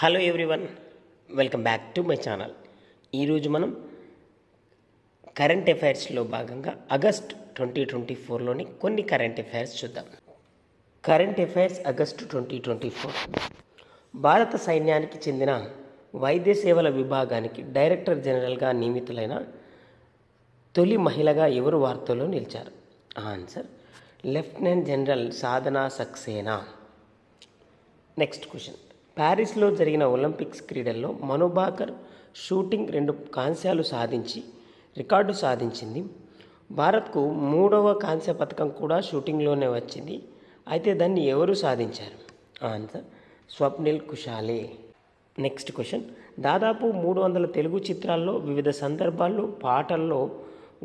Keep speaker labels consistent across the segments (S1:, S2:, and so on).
S1: Hello everyone, welcome back to my channel. ఈరోజు మనం current అఫైర్స్లో భాగంగా ఆగస్ట్ 2024లోని కొన్ని కరెంట్ అఫైర్స్ చూద్దాం. Current affairs August 2024. భారత సైన్యానికి చెందిన వైద్య సేవల విభాగానికి డైరెక్టర్ జనరల్గా నియమితులైన తొలి మహిళగా ఎవరు వార్తల్లో నిలిచారు? Answer lieutenant general Sadhana Saxena. Next question. ప్యారిస్లో జరిగిన ఒలింపిక్స్ క్రీడల్లో మను భాకర్ షూటింగ్ 2 కాంస్యాలు సాధించి రికార్డు సాధించింది. భారత్కు 3వ కాంస్య పథకం కూడా షూటింగ్లోనే వచ్చింది. అయితే దాన్ని ఎవరు సాధించారు? Answer Swapnil Kusale. Next question. దాదాపు 300 తెలుగు చిత్రాల్లో వివిధ సందర్భాల్లో పాటల్లో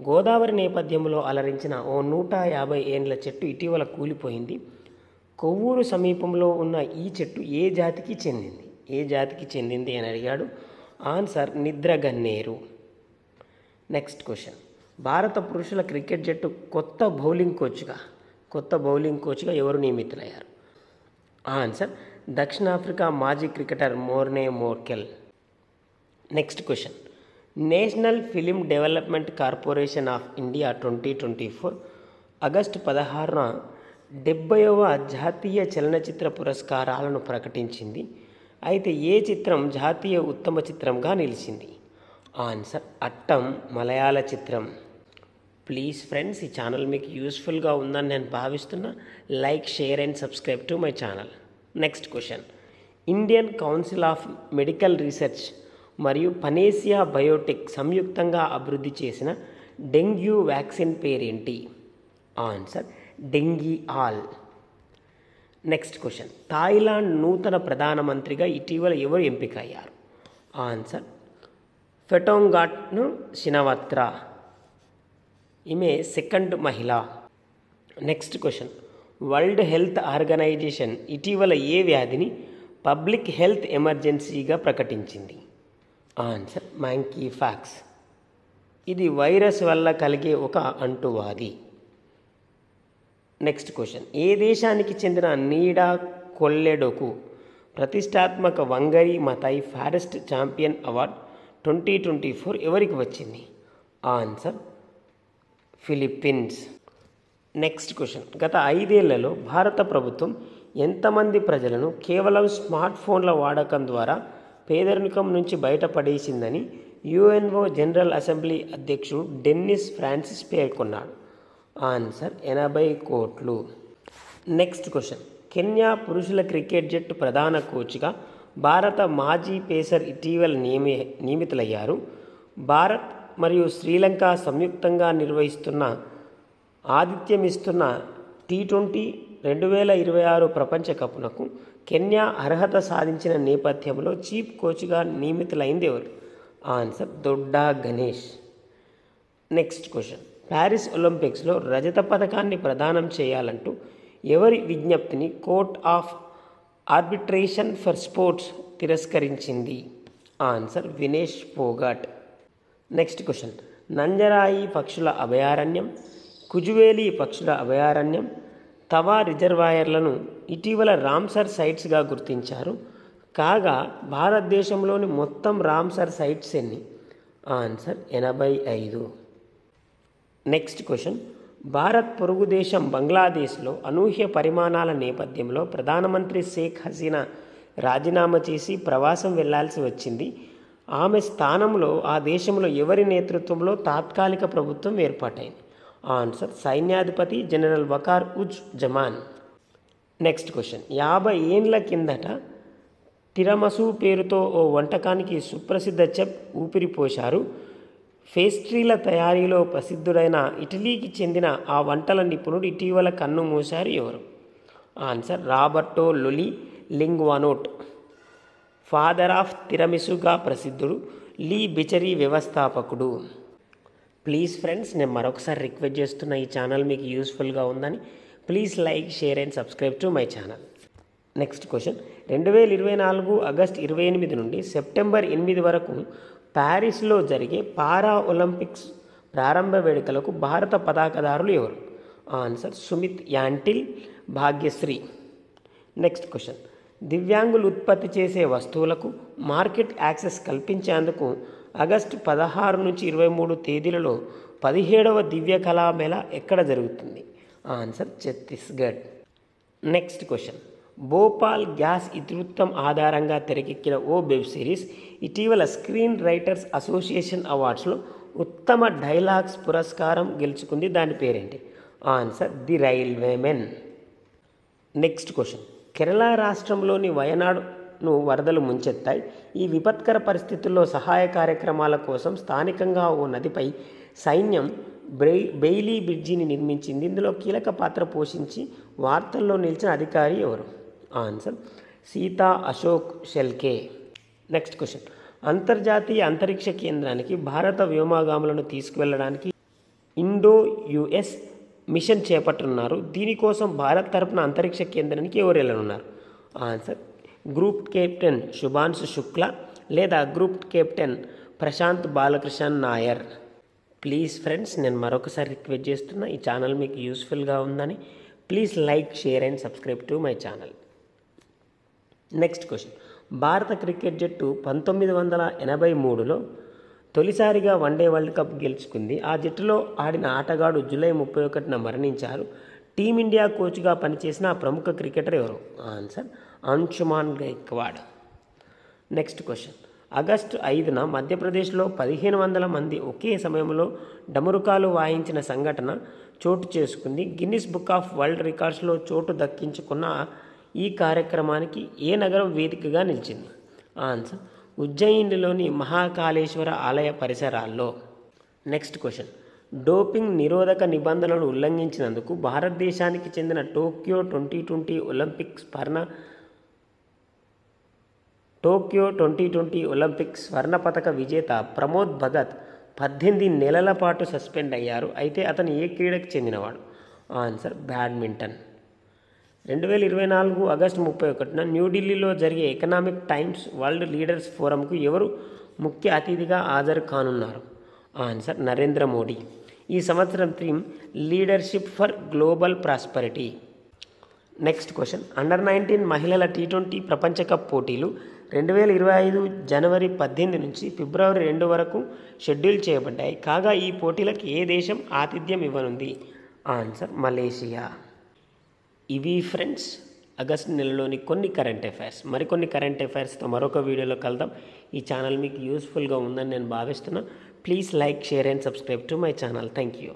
S1: గోదావరి నేపథ్యంలో అలరించిన ఓ 150 ఏండ్ల చెట్టు ఇటీవల కూలిపోయింది. కొవ్వూరు సమీపంలో ఉన్న ఈ చెట్టు ఏ జాతికి చెందింది అని అడిగాడు. ఆన్సర్ నిద్రగన్నేరు. Next question. భారత పురుషుల క్రికెట్ జట్టు కొత్త బౌలింగ్ కోచ్గా ఎవరు నియమితులయ్యారు? ఆన్సర్ దక్షిణాఫ్రికా మాజీ cricketer Morne Morkel. Next question. National film development corporation of India 2024 ఆగస్టు 16న 70వ జాతీయ చలనచిత్ర పురస్కారాలను ప్రకటించింది. అయితే ఏ చిత్రం జాతీయ ఉత్తమ చిత్రంగా నిలిచింది? ఆన్సర్ అట్టం మలయాళ చిత్రం. ప్లీజ్ ఫ్రెండ్స్, ఈ ఛానల్ మీకు యూస్ఫుల్గా ఉందని నేను భావిస్తున్నా. Like, share and subscribe to my channel. Next question. Indian council of medical research మరియు పనేసియా బయోటెక్ సంయుక్తంగా అభివృద్ధి చేసిన డెంగ్యూ వ్యాక్సిన్ పేరేంటి? Answer DengiAll. Next question. Thailand నూతన ప్రధానమంత్రిగా ఇటీవల ఎవరు ఎంపికయ్యారు? ఆన్సర్ ఫెటోంగాట్ను షినవత్రా. ఈమె సెకండ్ మహిళ. Next question. World health organisation ఇటీవల ఏ వ్యాధిని పబ్లిక్ హెల్త్ ఎమర్జెన్సీగా ప్రకటించింది? Answer monkeypox. ఇది వైరస్ వల్ల కలిగే ఒక అంటువ్యాధి. Next question. ఏ దేశానికి చెందిన నీడా కొల్లెడోకు ప్రతిష్టాత్మక వంగరి మతాయి ఫారెస్ట్ ఛాంపియన్ అవార్డ్ 2024 ఎవరికి వచ్చింది? Answer Philippines. Next question. గత 5 ఏళ్లలో భారత ప్రభుత్వం ఎంతమంది ప్రజలను కేవలం స్మార్ట్ ఫోన్ల వాడకం ద్వారా పేదరికం నుంచి బయటపడేసిందని యుఎన్ఓ జనరల్ అసెంబ్లీ అధ్యక్షుడు డెన్నిస్ ఫ్రాన్సిస్ పేర్కొన్నాడు? ఆన్సర్ 80 కోట్లు. Next question. కెన్యా పురుషుల క్రికెట్ జట్టు ప్రధాన కోచ్గా భారత మాజీ పేసర్ ఇటీవల నియమితులయ్యారు. భారత్ మరియు శ్రీలంక సంయుక్తంగా నిర్వహిస్తున్న ఆతిథ్యమిస్తున్న T20 2026 ప్రపంచ కప్నకు కెన్యా అర్హత సాధించిన నేపథ్యంలో చీఫ్ కోచ్గా నియమితులైంది ఎవరు? Answer Dodda Ganesh. Next question. Paris ఒలింపిక్స్లో రజత పథకాన్ని ప్రదానం చేయాలంటూ ఎవరి విజ్ఞప్తిని court of arbitration for sports తిరస్కరించింది? Answer Vinesh Phogat. Next question. Nanjarayan పక్షుల అభయారణ్యం, కుజువేలి పక్షుల అభయారణ్యం, తవా రిజర్వాయర్లను ఇటీవల రామ్సర్ సైట్స్గా గుర్తించారు. కాగా భారతదేశంలోని మొత్తం రామ్సర్ సైట్స్ ఎన్ని? ఆన్సర్ 85. Next question. భారత్ పొరుగు దేశం బంగ్లాదేశ్లో అనూహ్య పరిమాణాల నేపథ్యంలో ప్రధానమంత్రి షేక్ హసీనా రాజీనామా చేసి ప్రవాసం వెళ్లాల్సి వచ్చింది. ఆమె స్థానంలో ఆ దేశంలో ఎవరి నేతృత్వంలో తాత్కాలిక ప్రభుత్వం ఏర్పాటైంది? ఆన్సర్ సైన్యాధిపతి general Waker uz Zaman. Next question. 50 ఏండ్ల కిందట తిరమసు పేరుతో ఓ వంటకానికి సుప్రసిద్ధ చెఫ్ ఊపిరిపోశారు. పేస్ట్రీల తయారీలో ప్రసిద్ధుడైన ఇటలీకి చెందిన ఆ వంటల నిపుణుడు ఇటీవల కన్ను మూశారు. ఎవరు? Answer Roberto Loli Linguanotto. Father of తిరమిసుగా ప్రసిద్ధుడు. లీ బిచరీ వ్యవస్థాపకుడు. ప్లీజ్ ఫ్రెండ్స్, నేను మరొకసారి రిక్వెస్ట్ చేస్తున్న, ఈ ఛానల్ మీకు యూస్ఫుల్గా ఉందని please like, share and subscribe to my channel. Next question. 2024 August 28 నుండి సెప్టెంబర్ 8 వరకు ప్యారిస్లో జరిగే పారా ఒలింపిక్స్ ప్రారంభ వేడుకలకు భారత పతాకదారులు ఎవరు? Answer Sumit Antil, Bhagyashree. Next question. దివ్యాంగులు ఉత్పత్తి చేసే వస్తువులకు మార్కెట్ యాక్సెస్ కల్పించేందుకు ఆగస్టు 16 నుంచి 23 తేదీలలో 17వ దివ్య కళామేళా ఎక్కడ జరుగుతుంది? Answer Chhattisgarh. Next question. Bhopal gas ఇతివృత్తం ఆధారంగా తెరకెక్కిన ఓ వెబ్ సిరీస్ ఇటీవల స్క్రీన్ రైటర్స్ అసోసియేషన్ అవార్డ్స్లో ఉత్తమ డైలాగ్స్ పురస్కారం గెలుచుకుంది. దాని పేరేంటి? Answer the railway men. Next question. Kerala రాష్ట్రంలోని వయనాడును వరదలు ముంచెత్తాయి. ఈ విపత్కర పరిస్థితుల్లో సహాయ కార్యక్రమాల కోసం స్థానికంగా ఓ నదిపై సైన్యం బెయిలీ బ్రిడ్జిని నిర్మించింది. ఇందులో కీలక పాత్ర పోషించి వార్తల్లో నిలిచిన అధికారి ఎవరు? Answer Sita Ashok Shelke. Next question. అంతర్జాతీయ అంతరిక్ష కేంద్రానికి భారత వ్యోమగాములను తీసుకువెళ్ళడానికి ఇండో యుఎస్ మిషన్ చేపట్టనున్నారు. దీనికోసం భారత్ తరపున అంతరిక్ష కేంద్రానికి ఎవరు వెళ్ళనున్నారు? Answer group captain Shubhanshu Shukla లేదా group captain Prashanth Balakrishnan Nair. Please friends, నేను మరొకసారి రిక్వెస్ట్ చేస్తున్నా, ఈ ఛానల్ మీకు యూస్ఫుల్గా ఉందని please like, share and subscribe to my channel. Next question. భారత క్రికెట్ జట్టు 1983లో తొలిసారిగా వన్డే వరల్డ్ కప్ గెలుచుకుంది. ఆ జట్టులో ఆడిన ఆటగాడు జూలై 31న మరణించారు. టీమిండియా కోచ్గా పనిచేసిన ప్రముఖ క్రికెటర్ ఎవరు? Answer Anshuman Gaekwad. Next question. August 5న మధ్యప్రదేశ్లో 1500 మంది ఒకే సమయంలో డమరుకాలు వాయించిన సంఘటన చోటు చేసుకుంది. గిన్నిస్ బుక్ ఆఫ్ వరల్డ్ రికార్డ్స్లో చోటు దక్కించుకున్న ఈ కార్యక్రమానికి ఏ నగరం వేదికగా నిలిచింది? ఆన్సర్ ఉజ్జయినిలోని మహాకాళేశ్వర ఆలయ పరిసరాల్లో. Next question. డోపింగ్ నిరోధక నిబంధనలను ఉల్లంఘించినందుకు భారతదేశానికి చెందిన టోక్యో 2020 ఒలింపిక్స్ స్వర్ణ పతక విజేత ప్రమోద్ భగత్ 18 నెలల పాటు సస్పెండ్ అయ్యారు. అయితే అతను ఏ క్రీడకు చెందినవాడు? Answer badminton. 2024 ఆగస్టు 31న న్యూఢిల్లీలో జరిగే ఎకనామిక్ టైమ్స్ వరల్డ్ లీడర్స్ ఫోరంకు ఎవరు ముఖ్య అతిథిగా హాజరు కానున్నారు? ఆన్సర్ నరేంద్ర మోడీ. ఈ సంవత్సరం theme leadership for global prosperity. Next question. Under 19 మహిళల T20 ప్రపంచ కప్ పోటీలు 2025 జనవరి 18 నుంచి ఫిబ్రవరి 2 వరకు షెడ్యూల్ చేయబడ్డాయి. కాగా ఈ పోటీలకు ఏ దేశం ఆతిథ్యం ఇవ్వనుంది? Answer Malaysia. ఇవి ఫ్రెండ్స్ ఆగస్ట్ నెలలోని కొన్ని కరెంట్ అఫైర్స్. మరికొన్ని కరెంట్ అఫైర్స్తో మరొక వీడియోలో కలుద్దాం. ఈ ఛానల్ మీకు యూస్ఫుల్గా ఉందని నేను భావిస్తున్నాను. Please like, share and subscribe to my channel. Thank you.